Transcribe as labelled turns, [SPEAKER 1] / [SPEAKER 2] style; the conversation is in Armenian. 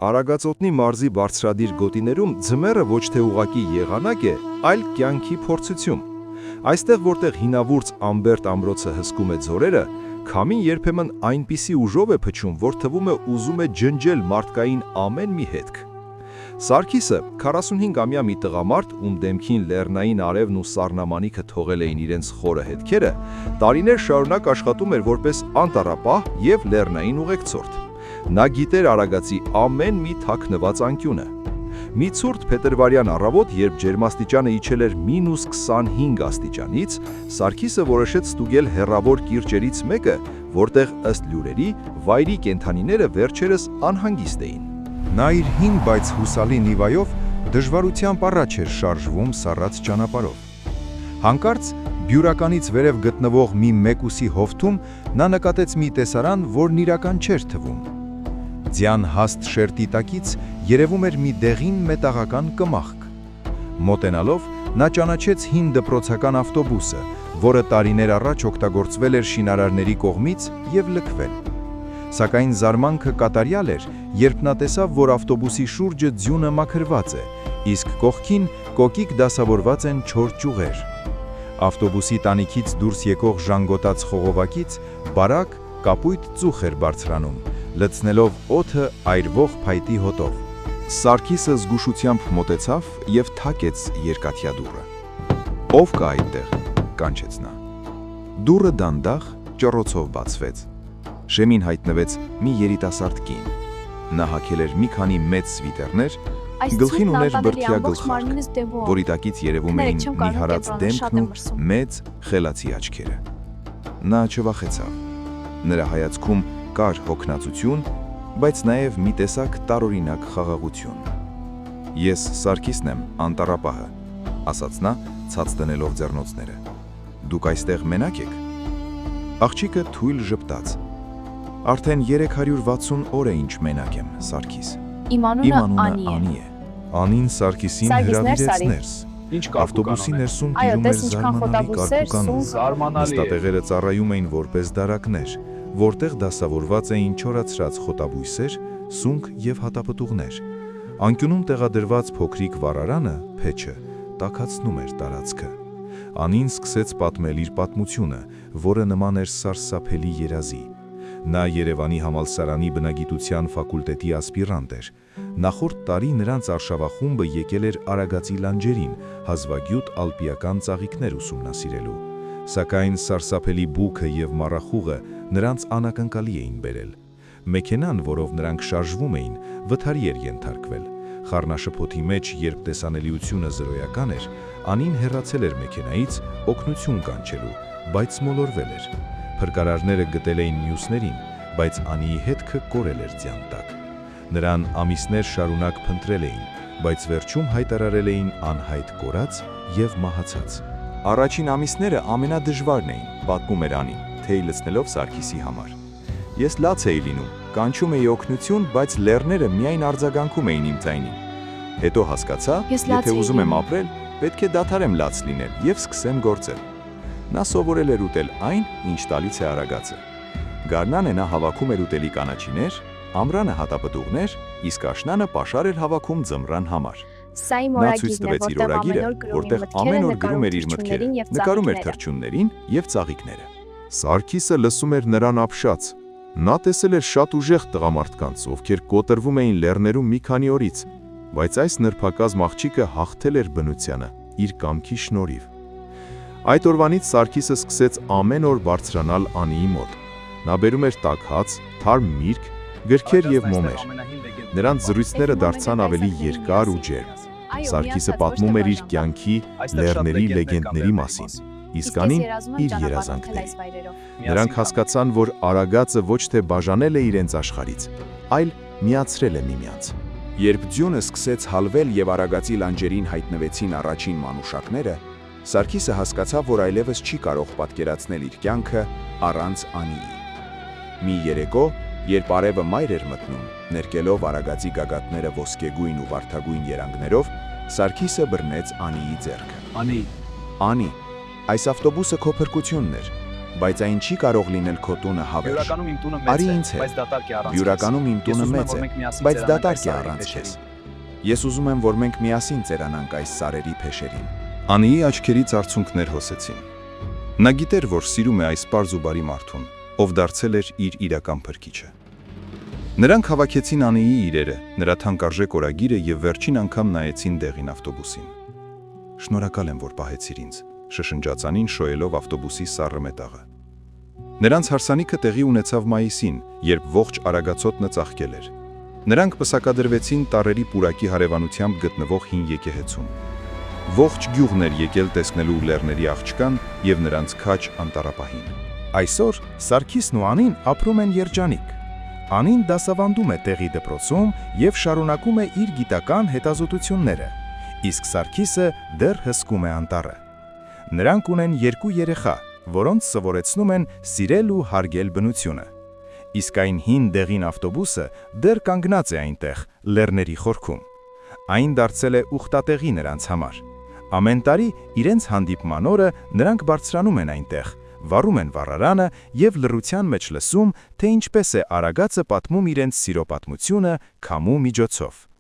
[SPEAKER 1] Արագածոտնի մարզի բարձրադիր գոտիներում ձմեռը ոչ թե ուղղակի եղանակ է, այլ կյանքի փորձություն։ Այստեղ, որտեղ հինավուրց Ամբերտ ամրոցը հսկում է ձորերը, քամին երբեմն այնպիսի ուժով է փչում, որ թվում է ուզում է ջնջել մարդկային ամեն մի հետք։ Սարգիսը 45-ամյա մի տղամարդ, ում դեմքին լեռնային արևն ու սառնամանիքը թողել էին իրենց խորը հետքերը, տարիներ շարունակ աշխատում էր որպես անտառապահ եւ լեռնային ուղեկցորդ։ Նա գիտեր Արագածի ամեն մի թաքնված անկյունը։ Մի ցուրտ փետրվարյան առավոտ, երբ ջերմաստիճանը իջել էր -25 աստիճանից, Սարգիսը որոշեց ստուգել հեռավոր կիրճերից մեկը, որտեղ ըստ լուրերի վայրի կենդանիները վերջերս անհանգիստ էին։
[SPEAKER 2] Նա իր հին, բայց հուսալի Նիվայով դժվարությամբ առաջ էր շարժվում սառած ճանապարհով։ Հանկարծ բյուրականից վերև գտնվող մի մեկուսի հովտում նա նկատեց մի տեսարան, որն իրական չէր թվում։ Ձյան հաստ շերտի տակից երևում էր մի դեղին մետաղական կմախք։ Մոտենալով նա ճանաչեց հին դպրոցական ավտոբուսը, որը տարիներ առաջ օգտագործվել էր շինարարների կողմից եւ լքվել։ Սակայն զարմանքը կատարյալ էր, երբ նա տեսավ, որ ավտոբուսի շուրջը ձյունը մաքրված է, իսկ կողքին կոկիկ դասավորված են չոր ճյուղեր։ Ավտոբուսի տանիքից դուրս եկող ժանգոտած խողովակից բարակ կապույտ ծուխ էր բարձրանում, լցնելով օդը այրվող փայտի հոտով։
[SPEAKER 1] Սարգիսը զգուշությամբ մոտեցավ եւ թակեց երկաթյա դուռը։ «Ով կա այդտեղ?» կանչեց նա։ Դուռը դանդաղ ճռոցով բացվեց։ Շեմին հայտնվեց մի երիտասարդ կին։ Նա հագել էր մի քանի մեծ սվիտերներ, գլխին ուներ բրդյա գլխարկ, որի տակից երևում էին նիհարած դեմքն ու մեծ խելացի աչքերը։ Նա չվախեցավ։ Նրա հայացքում կար հոգնածություն, բայց նաև մի տեսակ տարօրինակ խաղաղություն։ «Ես Սարգիսն եմ, անտառապահը», ասաց նա, ցած դնելով ձեռնոցները։ «Դուք այստեղ մենակ եք?» Աղջիկը թույլ ժպտաց։ «Արդեն 360 օր է ինչ մենակ եմ, Սարգիս։
[SPEAKER 3] Իմ անունը
[SPEAKER 1] Անի է»։
[SPEAKER 2] Անին Սարգիսին հրավիրեց ներս։ Ավտոբուսի ներսում տիրում էր զարմանալի կարգուկանոն։ Նստատեղերը ծառայում էին որպես դարակներ, որտեղ դասավորված էին չորացրած խոտաբույսեր, սունկ եւ հատապտուղներ։ Անկյունում տեղադրված փոքրիկ վառարանը, փեչը, տաքացնում էր տարածքը։ Անին սկսեց պատմել իր պատմությունը, որը նման էր սարսափելի երազի։ Նա Երևանի համալսարանի բնագիտության ֆակուլտետի ասպիրանտ էր։ Նախորդ տարի նրանց արշավախումբը եկել էր Արագածի լանջերին, հազվագյուտ ալպիական ծաղիկներ ուսումնասիրելու։ Սակայն սարսափելի բուքը եւ մառախուղը նրանց անակնկալի էին բերել։ Մեքենան, որով նրանք շարժվում էին, վթարի էր ենթարկվել։ Խառնաշփոթի մեջ, երբ տեսանելիությունը զրոյական էր, Անին հեռացել էր մեքենայից օգնություն կանչելու, բայց մոլորվել էր։ Փրկարարները գտել էին մյուսներին, բայց Անիի հետքը կորել էր ձյան տակ։ Նրան ամիսներ շարունակ փնտրել էին, բայց վերջում հայտարարել էին անհայտ կորած եւ մահացած։
[SPEAKER 4] Առաջին ամիսները ամենադժվարն էին, պատմում էր Անին, թեյ լցնելով Սարգիսի համար։ Ես լաց էի լինում, կանչում էի օգնություն, բայց լեռները միայն արձագանքում էին իմ ձայնին։ Հետո հասկացա, եթե ուզում եմ ապրել, պետք է դադարեմ լաց լինել եւ սկսեմ գործել։ Նա սովորել էր ուտել այն, ինչ տալիս է Արագածը։ Գարնանը նա հավաքում էր ուտելի կանաչիներ, ամռանը հատապտուղներ, իսկ աշնանը պաշար էր հավաքում ձմռան համար։ Նա ցույց տվեց իր օրագիրը, որտեղ ամեն օր գրում էր իր մտքերը, նկարում էր թռչուններին եւ ծաղիկները։
[SPEAKER 1] Սարգիսը լսում էր նրան ապշած։ Նա տեսել էր շատ ուժեղ տղամարդկանց, ովքեր կոտրվում էին լեռներում մի քանի օրից, բայց այս նրբակազմ աղջիկը հաղթել էր բնությանը իր կամքի շնորհիվ։ Այդ օրվանից Սարգիսը սկսեց ամեն օր բարձրանալ Անիի մոտ։ Նա բերում էր տաք հաց, թարմ միրգ, գրքեր եւ մոմեր։ Նրանց զրույցները դարձան ավելի երկար ու ջերմ։ Սարգիսը պատմում էր իր կյանքի, լեռների լեգենդների մասին, իսկ Անին իր երազանքների։ Նրանք հասկացան, որ Արագածը ոչ թե բաժանել է իրենց աշխարհից, այլ միացրել է միմյանց։
[SPEAKER 4] Երբ ձյունը սկսեց հալվել եւ Արագածի լանջերին հայտնվեցին առաջին մանուշակները, Սարգիսը հասկացավ, որ այլևս չի կարող պատկերացնել իր կյանքը առանց Անիի։ Մի երեկո, երբ արևը մայր էր մտնում, ներկելով Արագածի գագաթները ոսկեգույն ու վարդագույն երանգներով, Սարգիսը բռնեց Անիի ձեռքը։
[SPEAKER 5] Անի,
[SPEAKER 4] Անի, այս ավտոբուսը քո փրկությունն էր։ բայց այն չի կարող լինել քո տունը հավերժ։ Արի ինձ հետ։ Յուրականում իմ տունը մեծ է, բայց դատարկ է առանց քեզ։ Ես ուզում եմ, որ մենք միասին ծերանանք այս սարերի փեշերին։
[SPEAKER 1] Անիի աչքերից արցունքներ հոսեցին։ Նա գիտեր, որ սիրում է այս պարզ ու բարի մարդուն, ով դարձել էր իր իրական փրկիչը։ Նրանք հավաքեցին Անիի իրերը, նրա թանկարժեք օրագիրը եւ վերջին անգամ նայեցին դեղին ավտոբուսին։ «Շնորհակալ եմ, որ պահեցիր ինձ», շշնջաց Անին շոյելով ավտոբուսի սառը մետաղը։ Նրանց հարսանիքը տեղի ունեցավ մայիսին, երբ ողջ Արագածոտնը ծաղկել էր։ Նրանք պսակադրվեցին տառերի պուրակի հարևանությամբ գտնվող հին եկեղեցում։ Ողջ գյուղն էր եկել տեսնելու լեռների աղջկան եւ նրանց քաջ անտառապահին։
[SPEAKER 3] Այսօր Սարգիսն ու Անին ապրում են երջանիկ։ Անին դասավանդում է տեղի դպրոցում եւ շարունակում է իր գիտական հետազոտությունները, իսկ Սարգիսը դեռ հսկում է անտառը։ Նրանք ունեն 2 երեխա, որոնց սովորեցնում են սիրել ու հարգել բնությունը։ Իսկ այն հին դեղին ավտոբուսը դեռ կանգնած է այնտեղ, լեռների խորքում։ Այն դարձել է ուխտատեղի նրանց համար։ Ամեն տարի իրենց հանդիպման օրը նրանք բարձրանում են այնտեղ, վառում են վառարանը եւ լռության մեջ լսում, թե ինչպես է Արագածը պատմում իրենց սիրո պատմությունը քամու միջոցով։